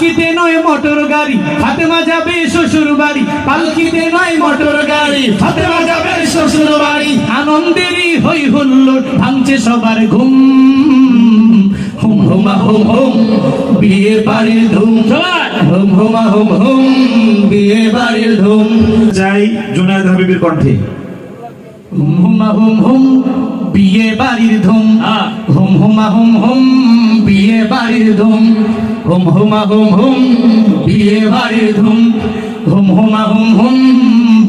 পালকিতে নয় মোটর গাড়ি, ফাতেমা যাবে শ্বশুর বাড়ি। পালকিতে নয় মোটর গাড়ি, ফাতেমা যাবে শ্বশুর বাড়ি। আনন্দেরই হই হুল্লোড়, ভাঙছে সবার ঘুম। হুম হুমা হুম হুম, বিয়ে বাড়ির ধুম। হুম হুমা হুম হুম, বিয়ে বাড়ির ধুম। যাই জুনায়েদ হাবিবের কণ্ঠে। হুম হুমা হুম হুম, বিয়ে বাড়ির ধুম। হুম হুমা হুম হুম, বিয়ে বাড়ির ধুম। হুম হুমা হুম হুম, বিয়ে বাড়ির ধুম। হুম হুমা হুম হুম,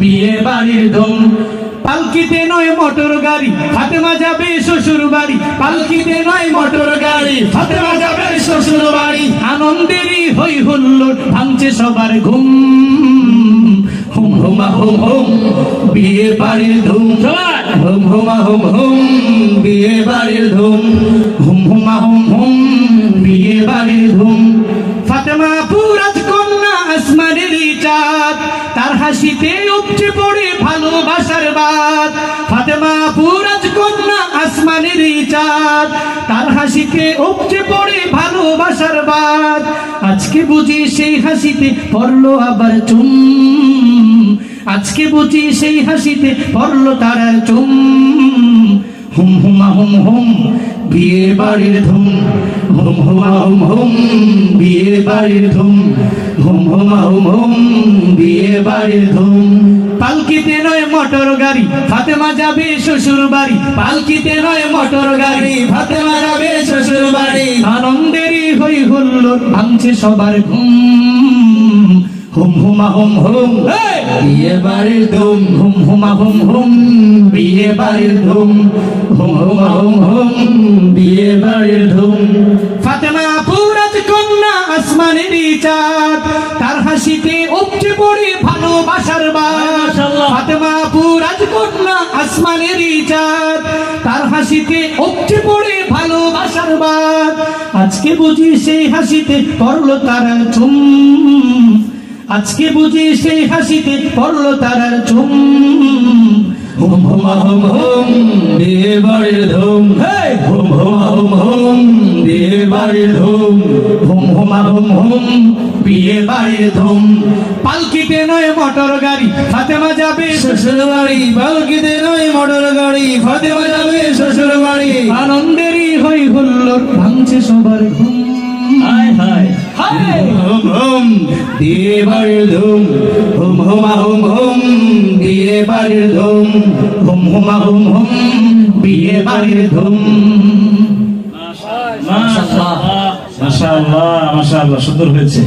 বিয়ে বাড়ির ধুম। পালকিতে নয় মোটর গাড়ি, ফাতেমা যাবে শ্বশুর বাড়ি। পালকিতে নয় মোটর গাড়ি, ফাতেমা যাবে শ্বশুর বাড়ি। আনন্দেরই হই হুল্লোড়, ভাঙছে সবার ঘুম। হুম হুমা হুম হুম, বিয়ে বাড়ির ধুম। হুম হুমা হুম হুম, বিয়ে বাড়ির ধুম। হুম হুমা হুম হুম, বিয়ে বাড়ির ধুম। ফাতেমা পুরাজ কন্যা, আসমানেরই চাঁদ, তার হাসিতে উপচে পড়ে ভালোবাসার বাঁধ। ফাতেমা পুরাজ কন্যা, আসমানেরই চাঁদ, তার হাসিতে উপচে পড়ে ভালোবাসার বাঁধ। আজকে বুঝি সেই হাসিতে পড়লো আবার চুম। আজকে বুঝি সেই হাসিতে পড়লো তারার চুম। হুম হুমা হুম হুম, বিয়ে বাড়ির ধুম। হুম হুমা হুম হুম, বিয়ে বাড়ির ধুম। হুম হুমা হুম হুম, বিয়ে বাড়ির ধুম। পালকিতে নয় মোটর গাড়ি, ফাতেমা যাবে শ্বশুর বাড়ি। পালকিতে নয় মোটর গাড়ি, ফাতেমা যাবে শ্বশুর বাড়ি। আনন্দেরই হই হুল্লোড়, ভাঙছে সবার ঘুম। হুম হুমা হুম হুম, বিয়ে বাড়ির ধুম। হুম হুমা হুম হুম, বিয়ে বাড়ির ধুম। হুম হুমা হুম হুম, বিয়ে বাড়ির ধুম। ফাতেমা পুরাজ কন্যা, আসমানেরই চাঁদ, তার হাসিতে উপচে পড়ে ভালোবাসার বাঁধ। ফাতেমা পুরাজ কন্যা, আসমানেরই চাঁদ, তার হাসিতে উপচে পড়ে ভালোবাসার বাঁধ। আজকে বুঝি সেই হাসিতে পড়লো তারার চুম। আজকে বুঝি সেই হাসিতে পড়লো তারার চুম। হুম হুমা হুম হুম, বিয়ে বাড়ির ধুম। হুম হুমা হুম হুম, বিয়ে বাড়ির ধুম। হুম হুমা হুম হুম, বিয়ে বাড়ির ধুম। পালকিতে নয় মোটর গাড়ি, ফাতেমা যাবে শ্বশুর বাড়ি। পালকিতে নয় মোটর গাড়ি, ফাতেমা যাবে শ্বশুর বাড়ি। আনন্দেরই হই হুল্লোড়, ভাঙছে সবার ঘুম। হায় হায় হায়, হুম হুম, বিয়ে বাড়ির ধুম। হুম হুমা হুম হুম, বিয়ে বাড়ির ধুম। হুম হুমা হুম হুম, বিয়ে বাড়ির ধুম। মাশাআল্লাহ মাশাআল্লাহ মাশাআল্লাহ, সুন্দর হয়েছে।